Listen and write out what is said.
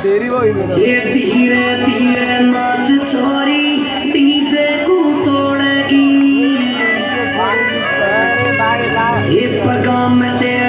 देरी हो गई ये धीरे धीरे नाच छोरी डीजे को तोड़ेगी ये पगा में तेरे